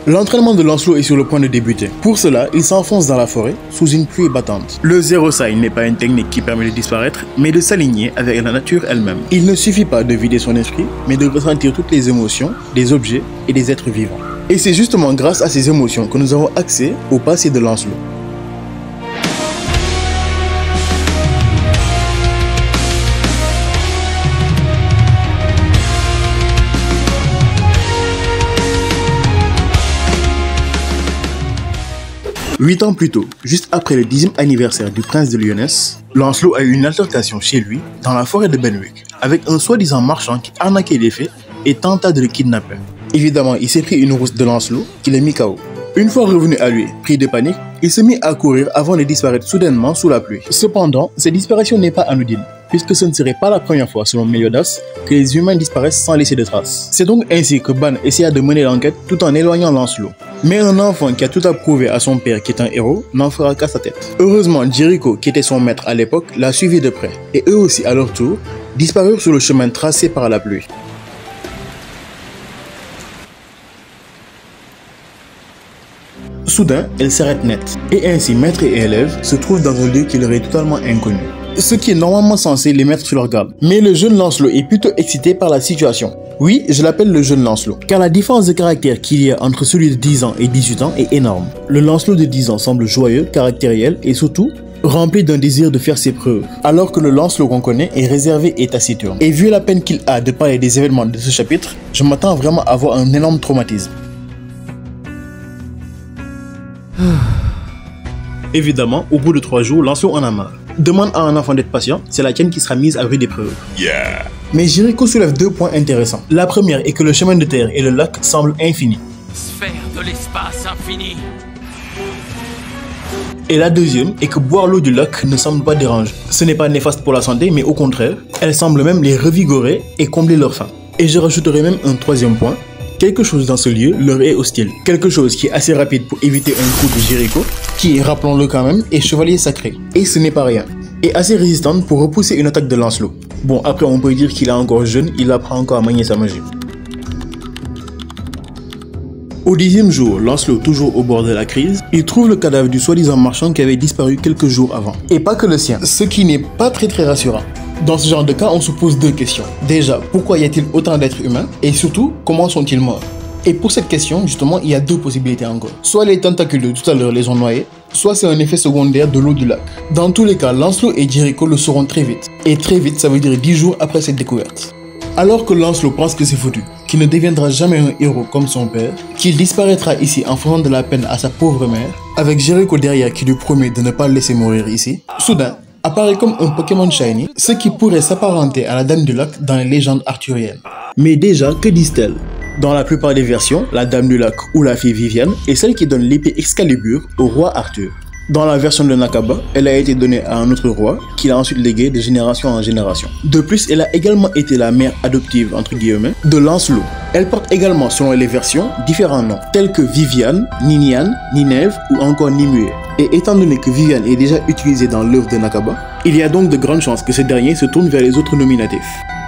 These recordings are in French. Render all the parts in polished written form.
L'entraînement de Lancelot est sur le point de débuter. Pour cela, il s'enfonce dans la forêt sous une pluie battante. Le Zero Sign n'est pas une technique qui permet de disparaître, mais de s'aligner avec la nature elle-même. Il ne suffit pas de vider son esprit, mais de ressentir toutes les émotions des objets et des êtres vivants. Et c'est justement grâce à ces émotions que nous avons accès au passé de Lancelot. Huit ans plus tôt, juste après le 10e anniversaire du prince de Lyonesse, Lancelot a eu une altercation chez lui, dans la forêt de Benwick, avec un soi-disant marchand qui arnaquait les fées et tenta de le kidnapper. Évidemment, il s'est pris une rousse de Lancelot qui l'a mis KO. Une fois revenu à lui, pris de panique, il se mit à courir avant de disparaître soudainement sous la pluie. Cependant, cette disparition n'est pas anodine, puisque ce ne serait pas la première fois, selon Méliodas, que les humains disparaissent sans laisser de traces. C'est donc ainsi que Ban essaya de mener l'enquête tout en éloignant Lancelot. Mais un enfant qui a tout approuvé à son père qui est un héros n'en fera qu'à sa tête. Heureusement, Jericho, qui était son maître à l'époque, l'a suivi de près, et eux aussi à leur tour, disparurent sur le chemin tracé par la pluie. Soudain, elle s'arrête net, et ainsi maître et élève se trouvent dans un lieu qui leur est totalement inconnu. Ce qui est normalement censé les mettre sur leur garde. Mais le jeune Lancelot est plutôt excité par la situation. Oui, je l'appelle le jeune Lancelot, car la différence de caractère qu'il y a entre celui de 10 ans et 18 ans est énorme. Le Lancelot de 10 ans semble joyeux, caractériel et surtout rempli d'un désir de faire ses preuves, alors que le Lancelot qu'on connaît est réservé et taciturne. Et vu la peine qu'il a de parler des événements de ce chapitre, je m'attends vraiment à avoir un énorme traumatisme. Évidemment, au bout de 3 jours, Lancelot en a marre. Demande à un enfant d'être patient, c'est la tienne qui sera mise à rude épreuve. Yeah. Mais Jericho soulève 2 points intéressants. La première est que le chemin de terre et le lac semblent infinis. Sphère de l'espace infini. Et la deuxième est que boire l'eau du lac ne semble pas déranger. Ce n'est pas néfaste pour la santé, mais au contraire, elle semble même les revigorer et combler leur faim. Et je rajouterai même un 3e point. Quelque chose dans ce lieu leur est hostile. Quelque chose qui est assez rapide pour éviter un coup de Jericho, qui, rappelons-le quand même, est chevalier sacré. Et ce n'est pas rien. Et assez résistante pour repousser une attaque de Lancelot. Bon, après on peut dire qu'il est encore jeune, il apprend encore à manier sa magie. Au 10e jour, Lancelot toujours au bord de la crise, il trouve le cadavre du soi-disant marchand qui avait disparu quelques jours avant. Et pas que le sien, ce qui n'est pas très rassurant. Dans ce genre de cas, on se pose 2 questions. Déjà, pourquoi y a-t-il autant d'êtres humains? Et surtout, comment sont-ils morts? Et pour cette question, justement, il y a 2 possibilités encore. Soit les tentacules de tout à l'heure les ont noyés, soit c'est un effet secondaire de l'eau du lac. Dans tous les cas, Lancelot et Jericho le sauront très vite. Et très vite, ça veut dire 10 jours après cette découverte. Alors que Lancelot pense que c'est foutu, qu'il ne deviendra jamais un héros comme son père, qu'il disparaîtra ici en faisant de la peine à sa pauvre mère, avec Jericho derrière qui lui promet de ne pas le laisser mourir ici, soudain, apparaît comme un Pokémon Shiny, ce qui pourrait s'apparenter à la Dame du Lac dans les légendes arthuriennes. Mais déjà, que disent-elles? Dans la plupart des versions, la Dame du Lac ou la fille Viviane est celle qui donne l'épée Excalibur au roi Arthur. Dans la version de Nakaba, elle a été donnée à un autre roi, qui l'a ensuite léguée de génération en génération. De plus, elle a également été la mère adoptive, entre guillemets, de Lancelot. Elle porte également, selon les versions, différents noms, tels que Viviane, Niniane, Ninève ou encore Nimue. Et étant donné que Viviane est déjà utilisée dans l'œuvre de Nakaba, il y a donc de grandes chances que ce dernier se tourne vers les autres nominatifs.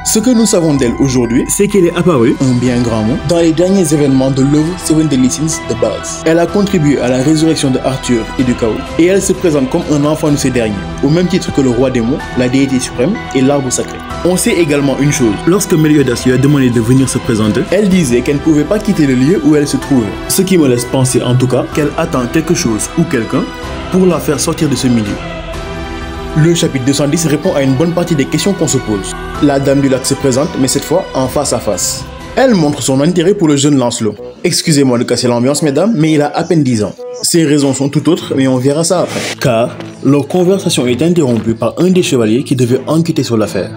Ce que nous savons d'elle aujourd'hui, c'est qu'elle est apparue, un bien grand mot, dans les derniers événements de l'œuvre Seven Deadly Sins de base. Elle a contribué à la résurrection de Arthur et du chaos, et elle se présente comme un enfant de ces derniers, au même titre que le roi démon, la déité suprême et l'arbre sacré. On sait également une chose, lorsque Méliodas lui a demandé de venir se présenter, elle disait qu'elle ne pouvait pas quitter le lieu où elle se trouvait. Ce qui me laisse penser en tout cas qu'elle attend quelque chose ou quelqu'un pour la faire sortir de ce milieu. Le chapitre 210 répond à une bonne partie des questions qu'on se pose. La Dame du Lac se présente, mais cette fois en face à face. Elle montre son intérêt pour le jeune Lancelot. Excusez-moi de casser l'ambiance, mesdames, mais il a à peine 10 ans. Ses raisons sont tout autres, mais on verra ça après. Car leur conversation est interrompue par un des chevaliers qui devait enquêter sur l'affaire.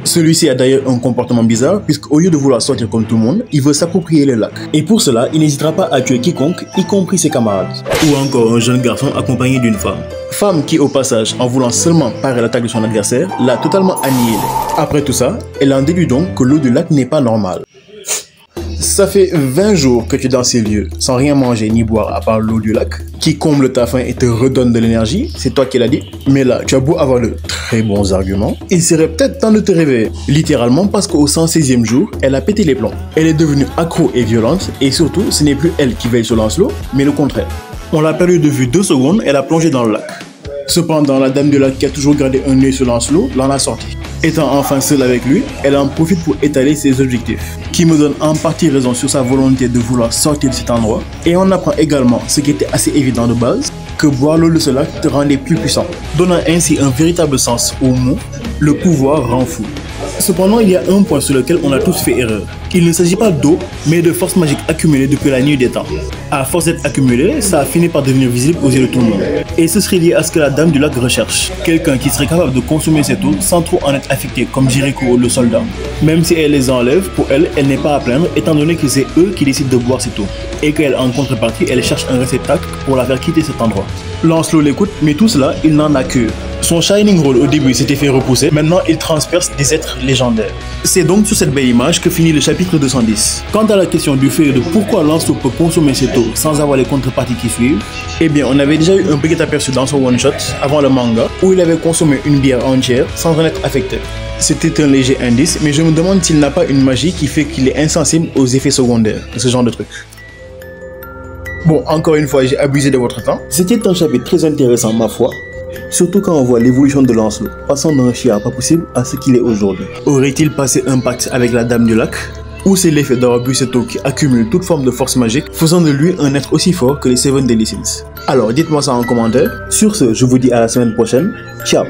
Celui-ci a d'ailleurs un comportement bizarre, puisqu'au lieu de vouloir sortir comme tout le monde, il veut s'approprier le lac. Et pour cela, il n'hésitera pas à tuer quiconque, y compris ses camarades. Ou encore un jeune garçon accompagné d'une femme. Femme qui, au passage, en voulant seulement parer l'attaque de son adversaire, l'a totalement annihilé. Après tout ça, elle en déduit donc que l'eau du lac n'est pas normale. Ça fait 20 jours que tu es dans ces lieux, sans rien manger ni boire à part l'eau du lac, qui comble ta faim et te redonne de l'énergie, c'est toi qui l'as dit. Mais là, tu as beau avoir de très bons arguments, il serait peut-être temps de te réveiller. Littéralement parce qu'au 116e jour, elle a pété les plombs. Elle est devenue accro et violente, et surtout, ce n'est plus elle qui veille sur Lancelot, mais le contraire. On l'a perdu de vue 2 secondes, elle a plongé dans le lac. Cependant, la dame du lac qui a toujours gardé un œil sur Lancelot l'en a sorti. Étant enfin seule avec lui, elle en profite pour étaler ses objectifs, qui me donne en partie raison sur sa volonté de vouloir sortir de cet endroit. Et on apprend également, ce qui était assez évident de base, que boire l'eau de ce lac te rendait plus puissant, donnant ainsi un véritable sens au mot « le pouvoir rend fou ». Cependant, il y a un point sur lequel on a tous fait erreur. Il ne s'agit pas d'eau, mais de force magique accumulée depuis la nuit des temps. À force d'être accumulée, ça a fini par devenir visible aux yeux de tout le monde. Et ce serait lié à ce que la dame du lac recherche. Quelqu'un qui serait capable de consommer cette eau sans trop en être affecté, comme Jericho le soldat. Même si elle les enlève, pour elle, elle n'est pas à plaindre, étant donné que c'est eux qui décident de boire cette eau. Et qu'elle, en contrepartie, elle cherche un réceptacle pour la faire quitter cet endroit. Lancelot l'écoute, mais tout cela, il n'en a que. Son Shining Role au début s'était fait repousser, maintenant il transperce des êtres légendaires. C'est donc sur cette belle image que finit le chapitre 210. Quant à la question du fait de pourquoi Lancelot peut consommer cette eau sans avoir les contreparties qui suivent, eh bien on avait déjà eu un petit aperçu dans son one-shot avant le manga où il avait consommé une bière entière sans en être affecté. C'était un léger indice, mais je me demande s'il n'a pas une magie qui fait qu'il est insensible aux effets secondaires de ce genre de truc. Bon, encore une fois, j'ai abusé de votre temps. C'était un chapitre très intéressant, ma foi. Surtout quand on voit l'évolution de Lancelot, passant d'un chien pas possible à ce qu'il est aujourd'hui. Aurait-il passé un pacte avec la Dame du Lac? Ou c'est l'effet d'avoir bu cette eau qui accumule toute forme de force magique, faisant de lui un être aussi fort que les Seven Deadly Sins? Alors dites-moi ça en commentaire. Sur ce, je vous dis à la semaine prochaine. Ciao!